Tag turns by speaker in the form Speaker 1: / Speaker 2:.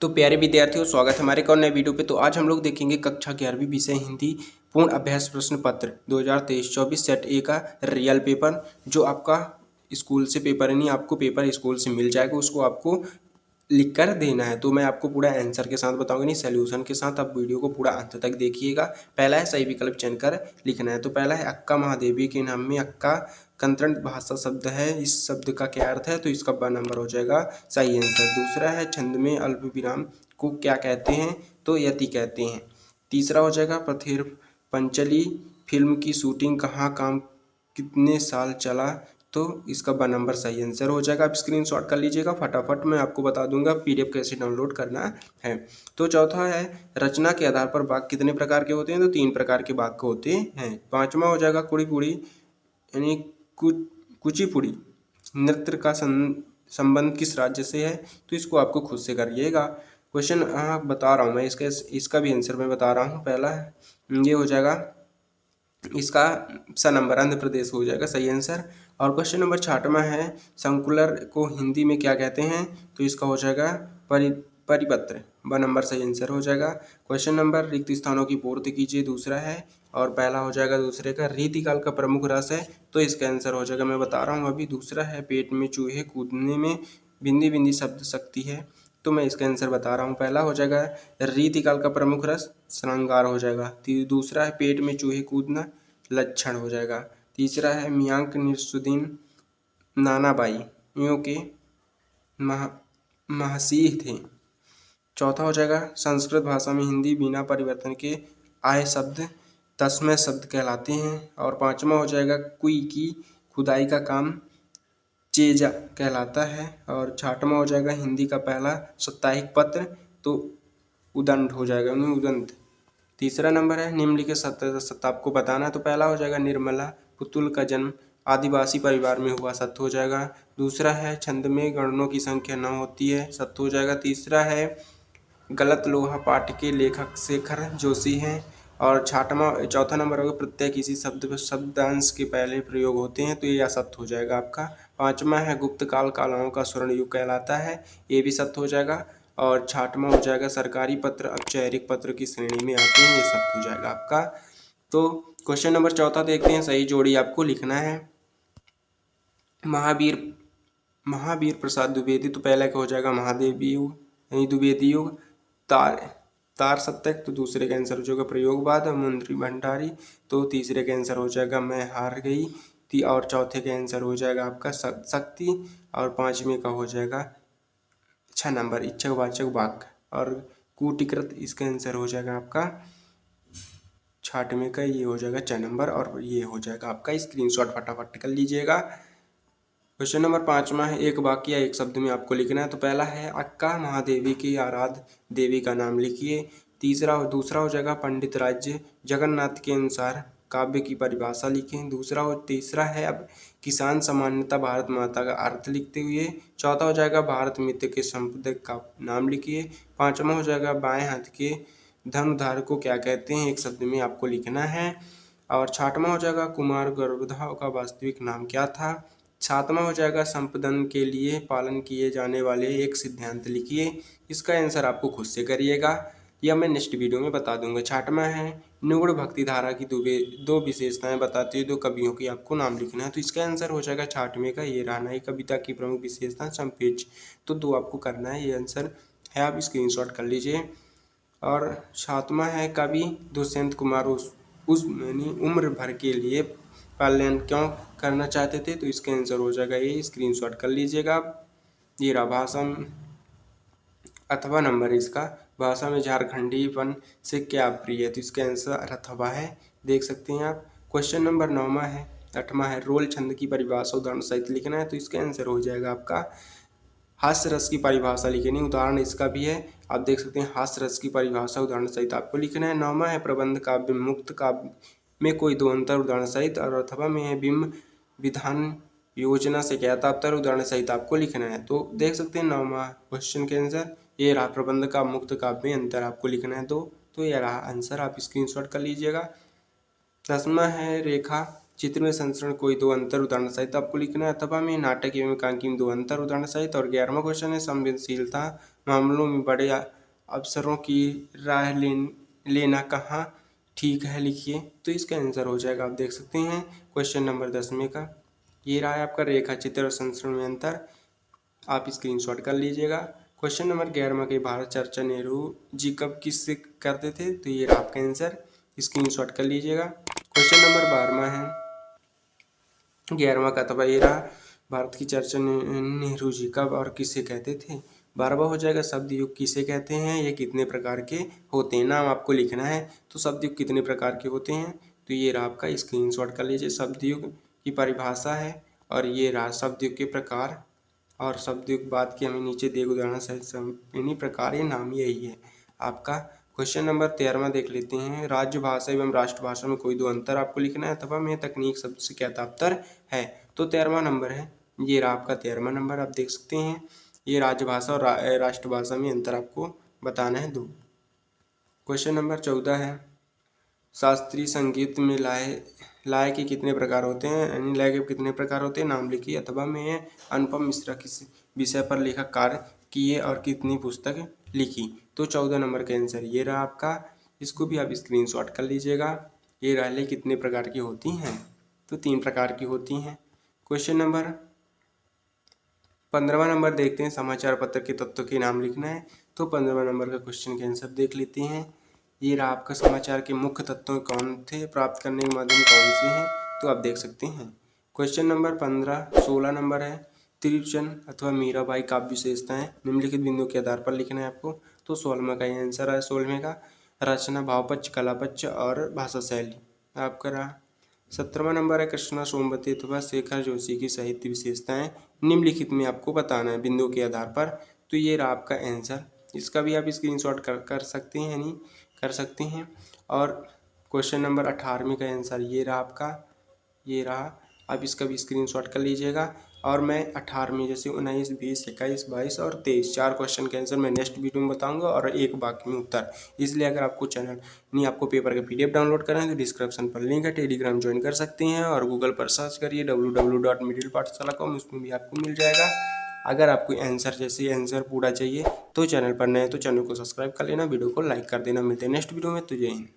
Speaker 1: तो प्यारे विद्यार्थियों, स्वागत है हमारे एक और नए वीडियो पे। तो आज हम लोग देखेंगे कक्षा 11वीं विषय हिंदी पूर्ण अभ्यास प्रश्न पत्र 2023-24 सेट ए का रियल पेपर, जो आपका स्कूल से पेपर नहीं, आपको पेपर स्कूल से मिल जाएगा, उसको आपको लिख कर देना है। तो मैं आपको पूरा आंसर के साथ बताऊंगा, नहीं सॉल्यूशन के साथ। आप वीडियो को पूरा अंत तक देखिएगा। पहला है सही विकल्प चुन कर लिखना है। तो पहला है अक्का महादेवी के नाम में अक्का कंत्रण भाषा शब्द है, इस शब्द का क्या अर्थ है? तो इसका ब नंबर हो जाएगा सही आंसर। दूसरा है छंद में अल्प विराम को क्या कहते हैं? तो यति कहते हैं। तीसरा हो जाएगा पथेर पंचली फिल्म की शूटिंग कहाँ काम कितने साल चला? तो इसका ब नंबर सही आंसर हो जाएगा। आप स्क्रीनशॉट कर लीजिएगा फटाफट, मैं आपको बता दूंगा पीडीएफ कैसे डाउनलोड करना है। तो चौथा है रचना के आधार पर वाक्य कितने प्रकार के होते हैं? तो 3 प्रकार के वाक्य होते हैं। पांचवा हो जाएगा कुड़ीपुड़ी यानी कुचिपुड़ी नृत्य का संबंध किस राज्य से है? तो इसको आपको खुद से करिएगा। क्वेश्चन बता रहा हूँ मैं, इसका भी आंसर मैं बता रहा हूँ। पहला ये हो जाएगा, इसका स नंबर आंध्र प्रदेश हो जाएगा सही आंसर। और क्वेश्चन नंबर 6वां है सर्कुलर को हिंदी में क्या कहते हैं? तो इसका हो जाएगा परिपत्र, ब नंबर सही आंसर हो जाएगा। क्वेश्चन नंबर रिक्त स्थानों की पूर्ति कीजिए, दूसरा है। और पहला हो जाएगा दूसरे का रीतिकाल का प्रमुख रस है, तो इसका आंसर हो जाएगा, मैं बता रहा हूँ अभी। दूसरा है पेट में चूहे कूदने में बिंदी बिंदी शब्द शक्ति है, तो मैं इसका आंसर बता रहा हूँ। पहला हो जाएगा रीतिकाल का प्रमुख रस श्रृंगार हो जाएगा। दूसरा है पेट में चूहे कूदना लक्षण हो जाएगा। तीसरा है मियांक निसुद्दीन नानाबाई यों के महसीह थे। चौथा हो जाएगा संस्कृत भाषा में हिंदी बिना परिवर्तन के आए शब्द तस्मय शब्द कहलाते हैं। और 5वां हो जाएगा कुई की खुदाई का काम चेजा कहलाता है। और 6वां हो जाएगा हिंदी का पहला साप्ताहिक पत्र, तो उदंड हो जाएगा, उदंत। तीसरा नंबर है निम्नलिखित सत्य आपको बताना है। तो पहला हो जाएगा निर्मला पुतुल का जन्म आदिवासी परिवार में हुआ, सत्य हो जाएगा। दूसरा है छंद में गणनों की संख्या 9 होती है, सत्य हो जाएगा। तीसरा है गलत लोहा पाठ के लेखक शेखर जोशी हैं। और चौथा नंबर होगा प्रत्यय किसी शब्द पर शब्दांश के पहले प्रयोग होते हैं, तो ये असत्य हो जाएगा आपका। 5वां है गुप्त काल कालाओं का स्वर्ण युग कहलाता है, ये भी सत्य हो जाएगा। और 6वां हो जाएगा सरकारी पत्र औपचारिक पत्र की श्रेणी में आते हैं, ये सत्य हो जाएगा आपका। तो क्वेश्चन नंबर 4 देखते हैं, सही जोड़ी आपको लिखना है। महावीर प्रसाद द्विवेदी, तो पहले का हो जाएगा महादेवी युग यानी द्विवेदी युग। तार सत्यक, तो दूसरे का आंसर हो जाएगा प्रयोगवाद। मुंत्री भंडारी, तो तीसरे का आंसर हो जाएगा मैं हार गई। और चौथे का आंसर हो जाएगा आपका शक्ति। और 5वें का हो जाएगा 6 नंबर इच्छावाचक वाक्य। और कूटीकृत, इसका आंसर हो जाएगा आपका 6वें का, ये हो जाएगा 6 नंबर। और ये हो जाएगा आपका, स्क्रीनशॉट फटाफट कर लीजिएगा। क्वेश्चन नंबर 5वां है एक वाक्य या एक शब्द में आपको लिखना है। तो पहला है अक्का महादेवी की आराध्य देवी का नाम लिखिए। दूसरा हो जाएगा पंडित राज्य जगन्नाथ के अनुसार काव्य की परिभाषा लिखें। तीसरा है अब किसान सामान्यता भारत माता का अर्थ लिखते हुए। चौथा हो जाएगा भारत मित्र के संपादक का नाम लिखिए। 5वां हो जाएगा बाएं हाथ के धनुधार को क्या कहते हैं, एक शब्द में आपको लिखना है। और 6वां हो जाएगा कुमार गर्भधाव का वास्तविक नाम क्या था। 7वां हो जाएगा संपदन के लिए पालन किए जाने वाले एक सिद्धांत लिखिए, इसका आंसर आपको खुद से करिएगा या मैं नेक्स्ट वीडियो में बता दूंगा। 6वां है निगुण भक्ति धारा की दो विशेषताएं बताते हुए 2 कवियों की आपको नाम लिखना है, तो इसका आंसर हो जाएगा 6वें का ये रानाई कविता की प्रमुख विशेषता संपेच। तो 2 आपको करना है, ये आंसर है, आप स्क्रीनशॉट कर लीजिए। और 7वां है कवि दुष्यंत कुमार उस यानी उम्र भर के लिए पालन क्यों करना चाहते थे, तो इसका आंसर हो जाएगा ये, स्क्रीनशॉट कर लीजिएगा आप। ये रहा भाषा अथवा नंबर, इसका भाषा में झारखंडीपन से क्या प्रिय है, तो इसका आंसर अथवा है, देख सकते हैं आप। क्वेश्चन नंबर 8वां है रोल छंद की परिभाषा उदाहरण सहित लिखना है, तो इसका आंसर हो जाएगा आपका हास्य रस की परिभाषा लिखनी, उदाहरण इसका भी है, आप देख सकते हैं हास्य रस की परिभाषा उदाहरण सहित आपको लिखना है। 9वां है प्रबंध काव्य मुक्त काव्य में कोई 2 अंतर उदाहरण सहित। और अथवा में है बिंब विधान योजना से क्या तात्पर्य, उदाहरण सहित आपको लिखना है। तो देख सकते हैं 9वां क्वेश्चन के आंसर ये रहा, प्रबंध का मुक्त काव्य में अंतर आपको लिखना है, तो ये रहा आंसर, आप स्क्रीनशॉट कर लीजिएगा। 10वां है रेखा चित्र में संस्करण कोई दो अंतर उदाहरण सहित आपको लिखना है, अथवा में नाटक एवं एकांकी में दो अंतर उदाहरण सहित। और 11वां क्वेश्चन है संवेदनशीलता मामलों में बड़े अफसरों की राय लेना कहाँ ठीक है, लिखिए। तो इसका आंसर हो जाएगा, आप देख सकते हैं क्वेश्चन नंबर 10 का ये रहा है आपका रेखा चित्र और संस्करण में अंतर। आप स्क्रीनशॉट कर लीजिएगा। क्वेश्चन नंबर 11 के भारत चर्चा नेहरू जी कब किससे करते थे, तो ये रहा आपका आंसर, स्क्रीनशॉट कर लीजिएगा। क्वेश्चन नंबर 12 है 11वां का, अथवा ये रहा भारत की चर्चा नेहरू जी कब और किससे कहते थे। 12वां हो जाएगा शब्द युग किसे कहते हैं, ये कितने प्रकार के होते हैं, नाम आपको लिखना है। तो शब्द युग कितने प्रकार के होते हैं, तो ये रहा आपका, स्क्रीनशॉट कर लीजिए। शब्द युग की परिभाषा है और ये रहा शब्द युग के प्रकार। और शब्द युग बात की हमें नीचे देख उदाहरण सहित इन्हीं प्रकार, ये नाम यही है आपका। क्वेश्चन नंबर 13वां देख लेते हैं राजभाषा एवं राष्ट्रभाषा में कोई दो अंतर आपको लिखना है, अथवा में तकनीक शब्द से क्या तात्पर्य है। तो 13वां नंबर है, ये रहा आपका 13वां नंबर, आप देख सकते हैं ये राजभाषा और राष्ट्रभाषा में अंतर आपको बताना है दो। क्वेश्चन नंबर 14 है शास्त्रीय संगीत में लय के कितने प्रकार होते हैं, यानी लय के कितने प्रकार होते हैं, नाम लिखिए। अथवा में अनुपम मिश्रा किस विषय पर लेखक कार्य किए और कितनी पुस्तक लिखी। तो 14 नंबर का आंसर ये रहा आपका, इसको भी आप स्क्रीनशॉट कर लीजिएगा। ये लय कितने प्रकार की होती हैं, तो 3 प्रकार की होती हैं। क्वेश्चन नंबर 15वां नंबर देखते हैं समाचार पत्र के तत्वों के नाम लिखना है। तो 15वां नंबर का क्वेश्चन के आंसर देख लेते हैं। ये रहा आपका समाचार के मुख्य तत्व कौन थे, प्राप्त करने के माध्यम कौन से हैं, तो आप देख सकते हैं। क्वेश्चन नंबर 16 नंबर है त्रिवचन अथवा मीराबाई काव्य विशेषताएं निम्नलिखित बिंदुओं के आधार पर लिखना है आपको। तो 16वां का ये आंसर है। 16वें का रचना भावपक्ष कलापक्ष और भाषा शैली आपका रहा। 17वां नंबर है कृष्णा सोमवती अथवा शेखर जोशी की साहित्य विशेषताएं निम्नलिखित में आपको बताना है बिंदुओं के आधार पर। तो ये रहा आपका आंसर, इसका भी आप स्क्रीनशॉट कर सकते हैं, यानी कर सकते हैं। और क्वेश्चन नंबर 18वें का आंसर ये रहा आपका, ये रहा, आप इसका भी स्क्रीनशॉट कर लीजिएगा। और मैं 18वें जैसे 19, 20, 21, 22 और 23 4 क्वेश्चन के आंसर मैं नेक्स्ट वीडियो में बताऊंगा और एक बाकी में उत्तर। इसलिए अगर आपको चैनल नहीं, आपको पेपर का PDF डाउनलोड करना है तो डिस्क्रिप्शन पर लिंक है, टेलीग्राम ज्वाइन कर सकते हैं और गूगल पर सर्च करिए www.middlepathshala.com, उसमें भी आपको मिल जाएगा। अगर आपको आंसर जैसे आंसर पूरा चाहिए तो चैनल पर नए तो चैनल को सब्सक्राइब कर लेना, वीडियो को लाइक कर देना। मिलते हैं नेक्स्ट वीडियो में, तो जय हिंद।